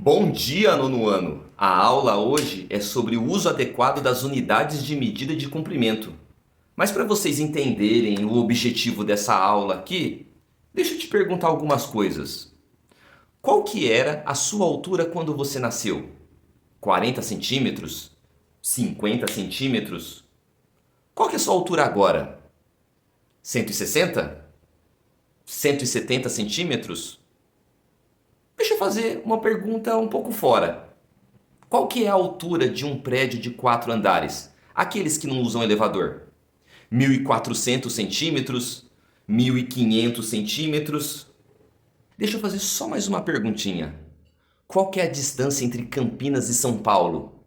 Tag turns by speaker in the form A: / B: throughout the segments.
A: Bom dia, nono ano! A aula hoje é sobre o uso adequado das unidades de medida de comprimento. Mas para vocês entenderem o objetivo dessa aula aqui, deixa eu te perguntar algumas coisas. Qual que era a sua altura quando você nasceu? 40 centímetros? 50 centímetros? Qual que é a sua altura agora? 160? 170 centímetros? Deixa eu fazer uma pergunta um pouco fora. Qual que é a altura de um prédio de 4 andares? Aqueles que não usam elevador. 1.400 centímetros? 1.500 centímetros? Deixa eu fazer só mais uma perguntinha. Qual que é a distância entre Campinas e São Paulo?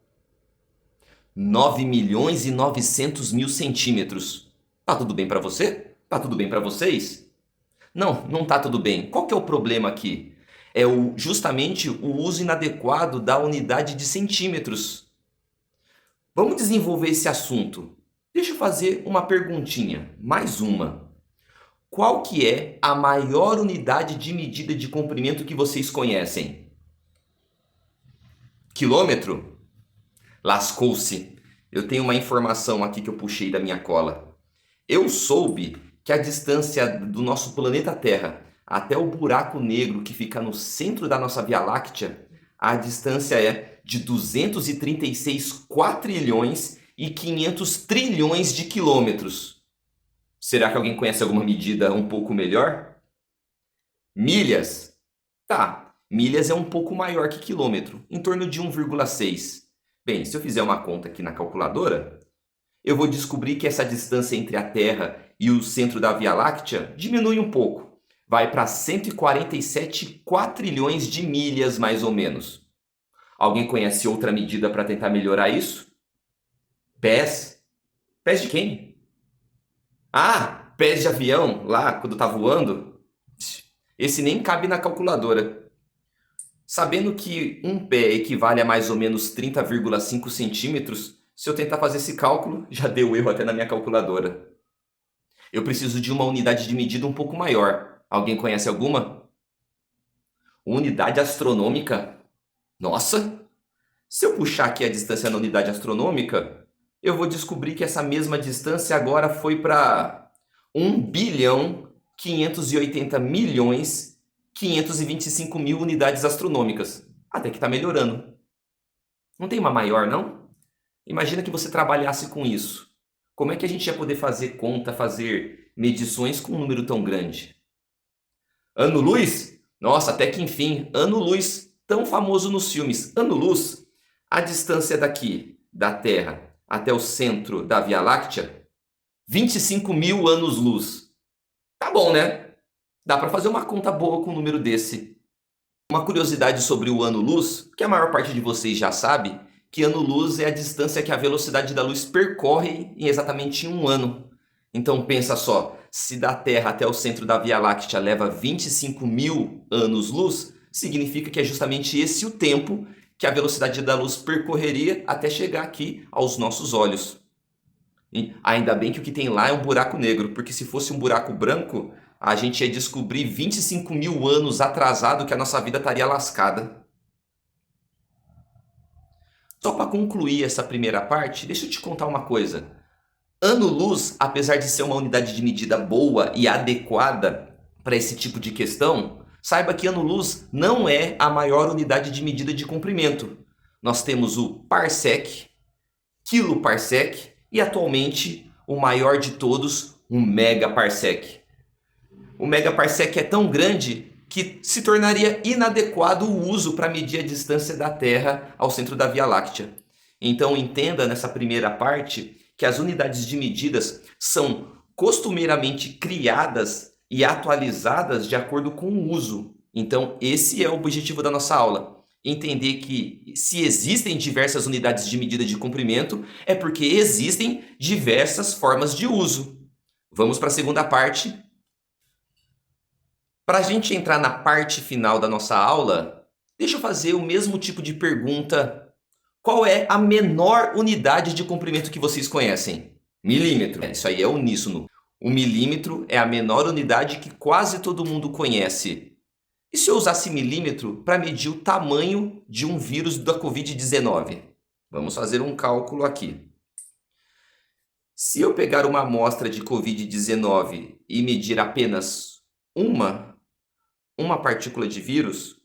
A: 9.900.000 centímetros. Tá tudo bem para você? Tá tudo bem para vocês? Não, não tá tudo bem. Qual que é o problema aqui? É justamente o uso inadequado da unidade de centímetros. Vamos desenvolver esse assunto. Deixa eu fazer uma perguntinha, mais uma. Qual que é a maior unidade de medida de comprimento que vocês conhecem? Quilômetro? Lascou-se. Eu tenho uma informação aqui que eu puxei da minha cola. Eu soube que a distância do nosso planeta Terra até o buraco negro que fica no centro da nossa Via Láctea, a distância é de 236 quatrilhões e 500 trilhões de quilômetros. Será que alguém conhece alguma medida um pouco melhor? Milhas? Tá, milhas é um pouco maior que quilômetro, em torno de 1,6. Bem, se eu fizer uma conta aqui na calculadora, eu vou descobrir que essa distância entre a Terra e o centro da Via Láctea diminui um pouco. Vai para 147 quatrilhões de milhas, mais ou menos. Alguém conhece outra medida para tentar melhorar isso? Pés? Pés de quem? Ah, pés de avião, lá quando tá voando? Esse nem cabe na calculadora. Sabendo que um pé equivale a mais ou menos 30,5 centímetros, se eu tentar fazer esse cálculo, já deu erro até na minha calculadora. Eu preciso de uma unidade de medida um pouco maior. Alguém conhece alguma? Unidade astronômica? Nossa! Se eu puxar aqui a distância na unidade astronômica, eu vou descobrir que essa mesma distância agora foi para 1.580.525.000 unidades astronômicas. Até que está melhorando. Não tem uma maior, não? Imagina que você trabalhasse com isso. Como é que a gente ia poder fazer conta, fazer medições com um número tão grande? Ano-luz? Nossa, até que enfim, ano-luz, tão famoso nos filmes. Ano-luz, a distância daqui, da Terra, até o centro da Via Láctea, 25.000 anos-luz. Tá bom, né? Dá para fazer uma conta boa com um número desse. Uma curiosidade sobre o ano-luz, que a maior parte de vocês já sabe, que ano-luz é a distância que a velocidade da luz percorre em exatamente um ano. Então pensa só, se da Terra até o centro da Via Láctea leva 25.000 anos-luz, significa que é justamente esse o tempo que a velocidade da luz percorreria até chegar aqui aos nossos olhos. E ainda bem que o que tem lá é um buraco negro, porque se fosse um buraco branco, a gente ia descobrir 25.000 anos atrasado que a nossa vida estaria lascada. Só para concluir essa primeira parte, deixa eu te contar uma coisa. Ano-luz, apesar de ser uma unidade de medida boa e adequada para esse tipo de questão, saiba que ano-luz não é a maior unidade de medida de comprimento. Nós temos o parsec, quiloparsec e atualmente o maior de todos, o megaparsec. O megaparsec é tão grande que se tornaria inadequado o uso para medir a distância da Terra ao centro da Via Láctea. Então entenda nessa primeira parte que as unidades de medidas são costumeiramente criadas e atualizadas de acordo com o uso. Então esse é o objetivo da nossa aula. Entender que se existem diversas unidades de medida de comprimento, é porque existem diversas formas de uso. Vamos para a segunda parte. Para a gente entrar na parte final da nossa aula, deixa eu fazer o mesmo tipo de pergunta. Qual é a menor unidade de comprimento que vocês conhecem? Milímetro. Isso aí é uníssono. O milímetro é a menor unidade que quase todo mundo conhece. E se eu usasse milímetro para medir o tamanho de um vírus da Covid-19? Vamos fazer um cálculo aqui. Se eu pegar uma amostra de Covid-19 e medir apenas uma partícula de vírus,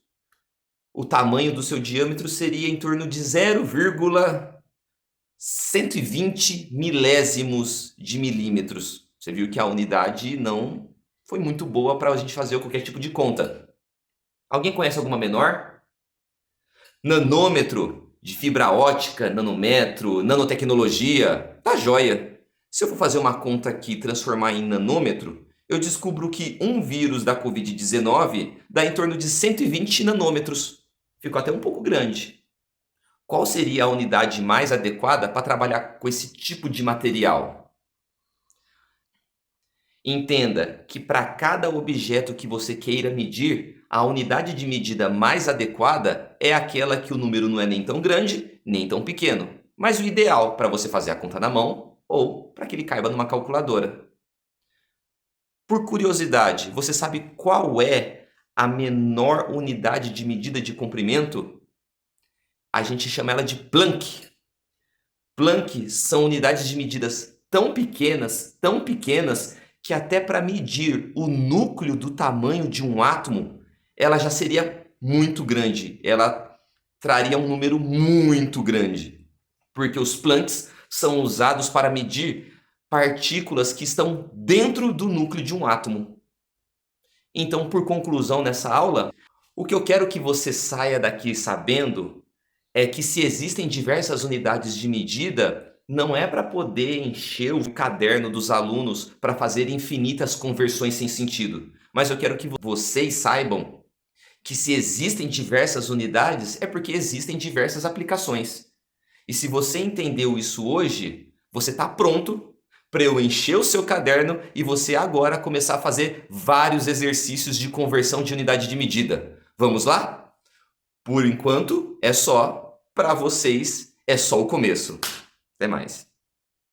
A: o tamanho do seu diâmetro seria em torno de 0,120 milésimos de milímetros. Você viu que a unidade não foi muito boa para a gente fazer qualquer tipo de conta. Alguém conhece alguma menor? Nanômetro, de fibra ótica, nanômetro, nanotecnologia, tá joia. Se eu for fazer uma conta aqui e transformar em nanômetro, eu descubro que um vírus da Covid-19 dá em torno de 120 nanômetros. Ficou até um pouco grande. Qual seria a unidade mais adequada para trabalhar com esse tipo de material? Entenda que para cada objeto que você queira medir, a unidade de medida mais adequada é aquela que o número não é nem tão grande, nem tão pequeno, mas o ideal para você fazer a conta na mão ou para que ele caiba numa calculadora. Por curiosidade, você sabe qual é a menor unidade de medida de comprimento? A gente chama ela de Planck. Planck são unidades de medidas tão pequenas, que até para medir o núcleo do tamanho de um átomo, ela já seria muito grande. Ela traria um número muito grande. Porque os Plancks são usados para medir partículas que estão dentro do núcleo de um átomo. Então, por conclusão nessa aula, o que eu quero que você saia daqui sabendo é que se existem diversas unidades de medida, não é para poder encher o caderno dos alunos para fazer infinitas conversões sem sentido. Mas eu quero que vocês saibam que se existem diversas unidades, é porque existem diversas aplicações. E se você entendeu isso hoje, você está pronto para eu encher o seu caderno e você agora começar a fazer vários exercícios de conversão de unidade de medida. Vamos lá? Por enquanto, é só. Para vocês, é só o começo. Até mais.